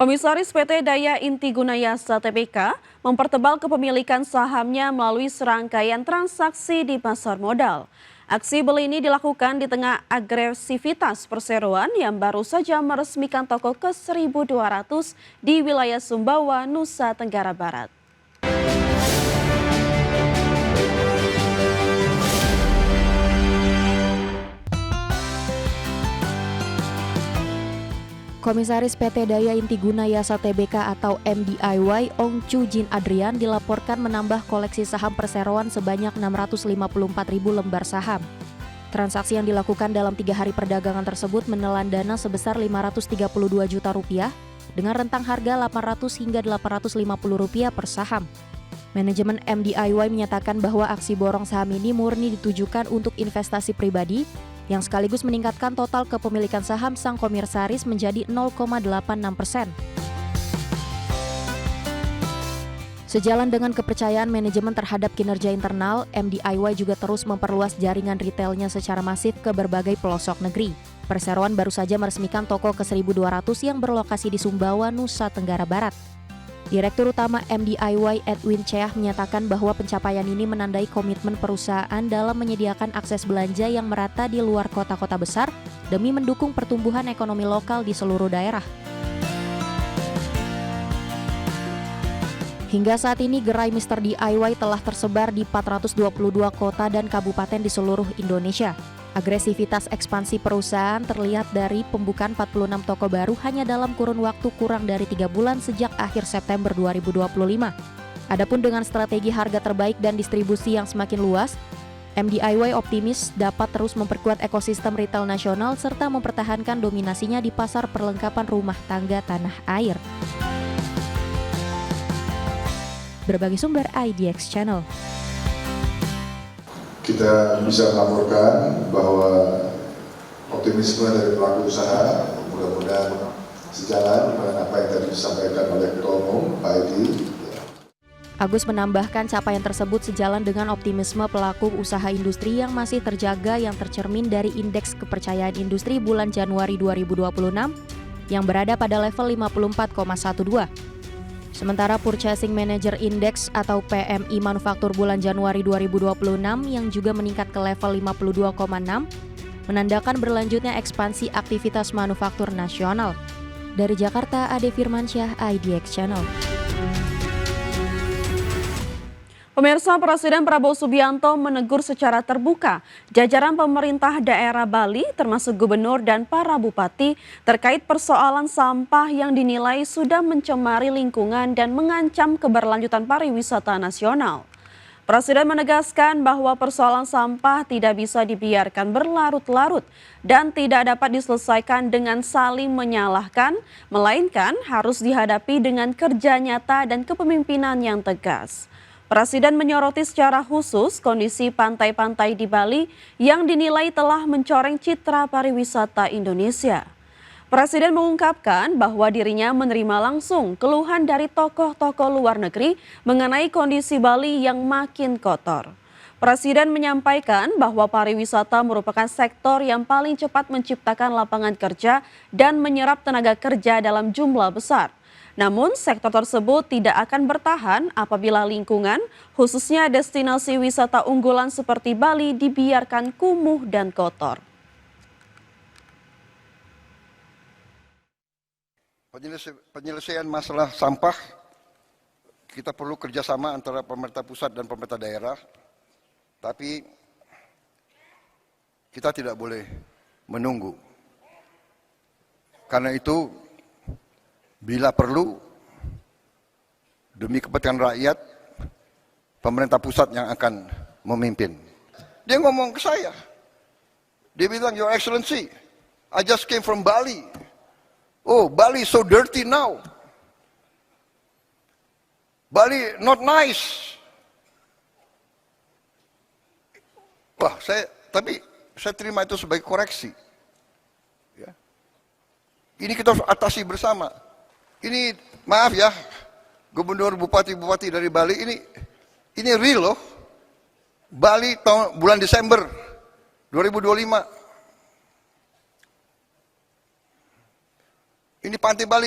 Komisaris PT Daya Inti Gunayasa Tbk mempertebal kepemilikan sahamnya melalui serangkaian transaksi di pasar modal. Aksi beli ini dilakukan di tengah agresivitas perseroan yang baru saja meresmikan toko ke-1.200 di wilayah Sumbawa, Nusa Tenggara Barat. Komisaris PT Daya Inti Gunayasa Tbk atau MDIY Ong Chu Jin Adrian dilaporkan menambah koleksi saham perseroan sebanyak 654.000 lembar saham. Transaksi yang dilakukan dalam 3 hari perdagangan tersebut menelan dana sebesar Rp532 juta dengan rentang harga Rp800 hingga Rp850 per saham. Manajemen MDIY menyatakan bahwa aksi borong saham ini murni ditujukan untuk investasi pribadi yang sekaligus meningkatkan total kepemilikan saham sang komisaris menjadi 0,86%. Sejalan dengan kepercayaan manajemen terhadap kinerja internal, MDIY juga terus memperluas jaringan retailnya secara masif ke berbagai pelosok negeri. Perseroan baru saja meresmikan toko ke-1.200 yang berlokasi di Sumbawa, Nusa Tenggara Barat. Direktur Utama MDIY Edwin Cheah menyatakan bahwa pencapaian ini menandai komitmen perusahaan dalam menyediakan akses belanja yang merata di luar kota-kota besar demi mendukung pertumbuhan ekonomi lokal di seluruh daerah. Hingga saat ini gerai Mr. DIY telah tersebar di 422 kota dan kabupaten di seluruh Indonesia. Agresivitas ekspansi perusahaan terlihat dari pembukaan 46 toko baru hanya dalam kurun waktu kurang dari 3 bulan sejak akhir September 2025. Adapun dengan strategi harga terbaik dan distribusi yang semakin luas, MDIY optimis dapat terus memperkuat ekosistem retail nasional serta mempertahankan dominasinya di pasar perlengkapan rumah tangga tanah air. Berbagai sumber IDX Channel. Kita bisa melaporkan bahwa optimisme dari pelaku usaha mudah-mudahan sejalan dengan apa yang tadi disampaikan oleh Ketua Umum Pak Edi. Agus menambahkan capaian tersebut sejalan dengan optimisme pelaku usaha industri yang masih terjaga yang tercermin dari Indeks Kepercayaan Industri bulan Januari 2026 yang berada pada level 54,12. Sementara Purchasing Manager Index atau PMI Manufaktur bulan Januari 2026 yang juga meningkat ke level 52,6 menandakan berlanjutnya ekspansi aktivitas manufaktur nasional. Dari Jakarta, Ade Firmansyah, IDX Channel. Pemirsa, Presiden Prabowo Subianto menegur secara terbuka jajaran pemerintah daerah Bali termasuk gubernur dan para bupati terkait persoalan sampah yang dinilai sudah mencemari lingkungan dan mengancam keberlanjutan pariwisata nasional. Presiden menegaskan bahwa persoalan sampah tidak bisa dibiarkan berlarut-larut dan tidak dapat diselesaikan dengan saling menyalahkan, melainkan harus dihadapi dengan kerja nyata dan kepemimpinan yang tegas. Presiden menyoroti secara khusus kondisi pantai-pantai di Bali yang dinilai telah mencoreng citra pariwisata Indonesia. Presiden mengungkapkan bahwa dirinya menerima langsung keluhan dari tokoh-tokoh luar negeri mengenai kondisi Bali yang makin kotor. Presiden menyampaikan bahwa pariwisata merupakan sektor yang paling cepat menciptakan lapangan kerja dan menyerap tenaga kerja dalam jumlah besar. Namun sektor tersebut tidak akan bertahan apabila lingkungan, khususnya destinasi wisata unggulan seperti Bali dibiarkan kumuh dan kotor. Penyelesaian masalah sampah, kita perlu kerjasama antara pemerintah pusat dan pemerintah daerah, tapi kita tidak boleh menunggu. Karena itu, bila perlu, demi kepentingan rakyat, pemerintah pusat yang akan memimpin. Dia ngomong ke saya, dia bilang, Your Excellency, I just came from Bali. Oh, Bali so dirty now. Bali not nice. Wah, tapi saya terima itu sebagai koreksi. Ya. Ini kita harus atasi bersama. Ini maaf ya, gubernur bupati-bupati dari Bali ini real loh. Bali bulan Desember 2025. Ini pantai Bali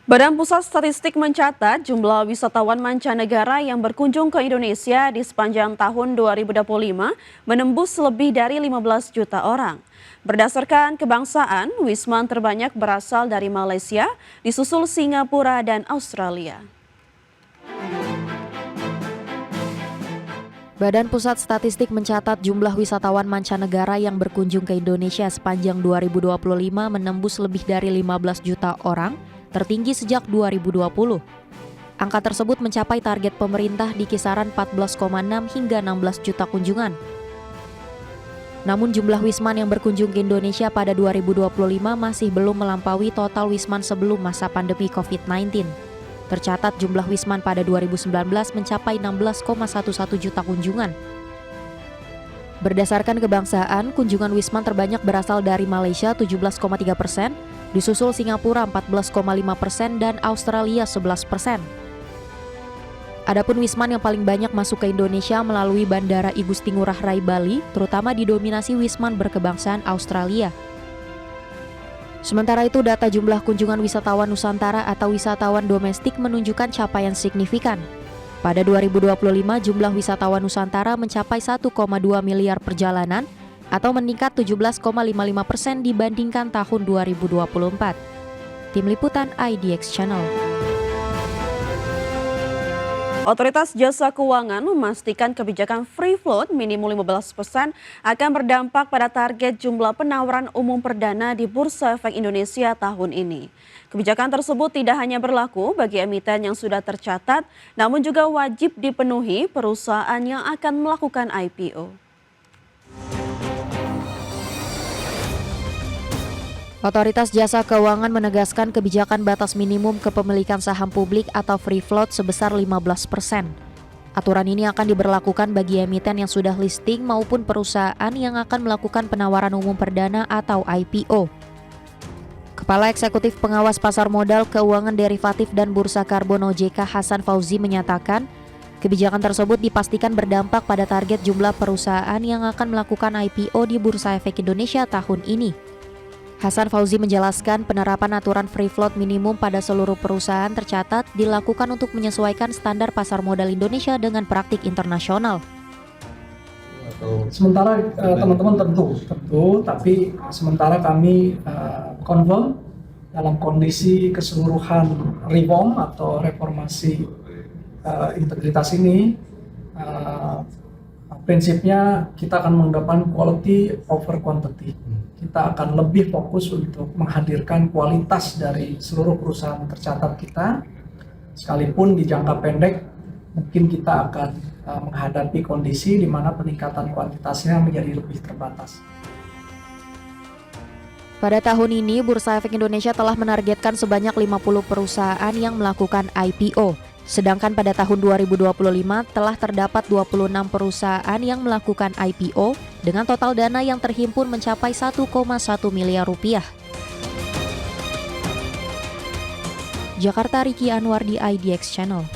Badan Pusat Statistik mencatat jumlah wisatawan mancanegara yang berkunjung ke Indonesia di sepanjang tahun 2025 menembus lebih dari 15 juta orang. Berdasarkan kebangsaan, wisman terbanyak berasal dari Malaysia, disusul Singapura dan Australia. Badan Pusat Statistik mencatat jumlah wisatawan mancanegara yang berkunjung ke Indonesia sepanjang 2025 menembus lebih dari 15 juta orang, tertinggi sejak 2020. Angka tersebut mencapai target pemerintah di kisaran 14,6 hingga 16 juta kunjungan. Namun jumlah wisman yang berkunjung ke Indonesia pada 2025 masih belum melampaui total wisman sebelum masa pandemi COVID-19. Tercatat jumlah wisman pada 2019 mencapai 16,11 juta kunjungan. Berdasarkan kebangsaan, kunjungan wisman terbanyak berasal dari Malaysia 17,3%, disusul Singapura 14,5% dan Australia 11%. Adapun wisman yang paling banyak masuk ke Indonesia melalui Bandara I Gusti Ngurah Rai Bali, terutama didominasi wisman berkebangsaan Australia. Sementara itu, data jumlah kunjungan wisatawan Nusantara atau wisatawan domestik menunjukkan capaian signifikan. Pada 2025, jumlah wisatawan Nusantara mencapai 1,2 miliar perjalanan atau meningkat 17,55% dibandingkan tahun 2024. Tim Liputan IDX Channel. Otoritas Jasa Keuangan memastikan kebijakan free float minimum 15% akan berdampak pada target jumlah penawaran umum perdana di Bursa Efek Indonesia tahun ini. Kebijakan tersebut tidak hanya berlaku bagi emiten yang sudah tercatat, namun juga wajib dipenuhi perusahaan yang akan melakukan IPO. Otoritas Jasa Keuangan menegaskan kebijakan batas minimum kepemilikan saham publik atau free float sebesar 15%. Aturan ini akan diberlakukan bagi emiten yang sudah listing maupun perusahaan yang akan melakukan penawaran umum perdana atau IPO. Kepala Eksekutif Pengawas Pasar Modal, Keuangan Derivatif dan Bursa Karbon OJK Hasan Fauzi menyatakan, kebijakan tersebut dipastikan berdampak pada target jumlah perusahaan yang akan melakukan IPO di Bursa Efek Indonesia tahun ini. Hasan Fauzi menjelaskan penerapan aturan free float minimum pada seluruh perusahaan tercatat dilakukan untuk menyesuaikan standar pasar modal Indonesia dengan praktik internasional. Sementara teman-teman tentu, tapi sementara kami confirm dalam kondisi keseluruhan reform atau reformasi integritas ini, prinsipnya kita akan mengedepankan quality over quantity. Kita akan lebih fokus untuk menghadirkan kualitas dari seluruh perusahaan tercatat kita, sekalipun di jangka pendek mungkin kita akan menghadapi kondisi di mana peningkatan kuantitasnya menjadi lebih terbatas. Pada tahun ini, Bursa Efek Indonesia telah menargetkan sebanyak 50 perusahaan yang melakukan IPO. Sedangkan pada tahun 2025 telah terdapat 26 perusahaan yang melakukan IPO dengan total dana yang terhimpun mencapai 1,1 miliar rupiah. Jakarta, Riki Anwar di IDX Channel.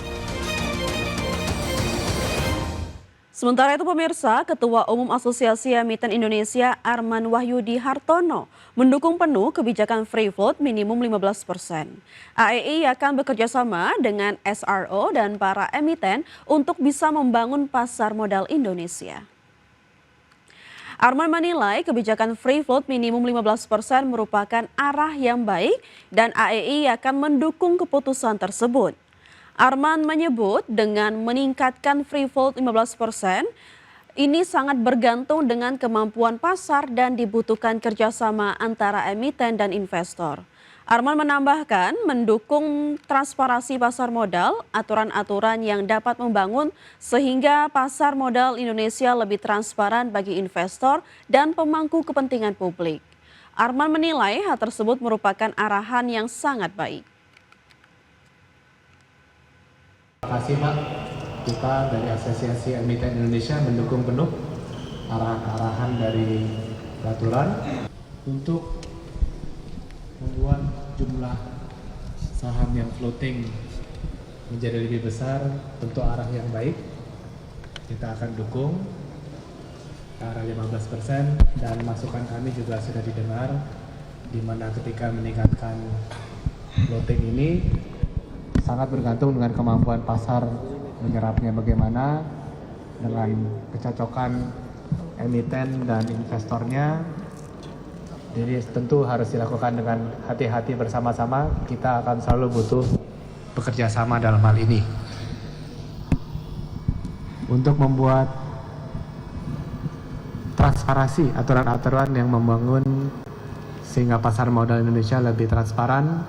Sementara itu pemirsa, Ketua Umum Asosiasi Emiten Indonesia Arman Wahyudi Hartono mendukung penuh kebijakan free float minimum 15%. AEI akan bekerjasama dengan SRO dan para emiten untuk bisa membangun pasar modal Indonesia. Arman menilai kebijakan free float minimum 15% merupakan arah yang baik dan AEI akan mendukung keputusan tersebut. Arman menyebut dengan meningkatkan free float 15%, ini sangat bergantung dengan kemampuan pasar dan dibutuhkan kerjasama antara emiten dan investor. Arman menambahkan mendukung transparansi pasar modal, aturan-aturan yang dapat membangun sehingga pasar modal Indonesia lebih transparan bagi investor dan pemangku kepentingan publik. Arman menilai hal tersebut merupakan arahan yang sangat baik. Terima kasih Pak, kita dari Asosiasi Emiten Indonesia mendukung penuh arahan-arahan dari peraturan untuk membuat jumlah saham yang floating menjadi lebih besar, tentu arah yang baik. Kita akan dukung arah 15% dan masukan kami juga sudah didengar, di mana ketika meningkatkan floating ini sangat bergantung dengan kemampuan pasar menyerapnya bagaimana, dengan kecocokan emiten dan investornya. Jadi tentu harus dilakukan dengan hati-hati bersama-sama. Kita akan selalu butuh bekerja sama dalam hal ini. Untuk membuat transparansi aturan-aturan yang membangun sehingga pasar modal Indonesia lebih transparan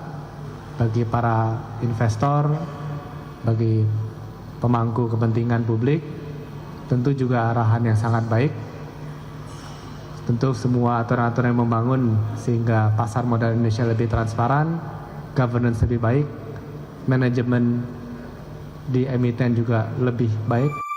bagi para investor, bagi pemangku kepentingan publik, tentu juga arahan yang sangat baik. Tentu semua aturan-aturan yang membangun sehingga pasar modal Indonesia lebih transparan, governance lebih baik, manajemen di emiten juga lebih baik.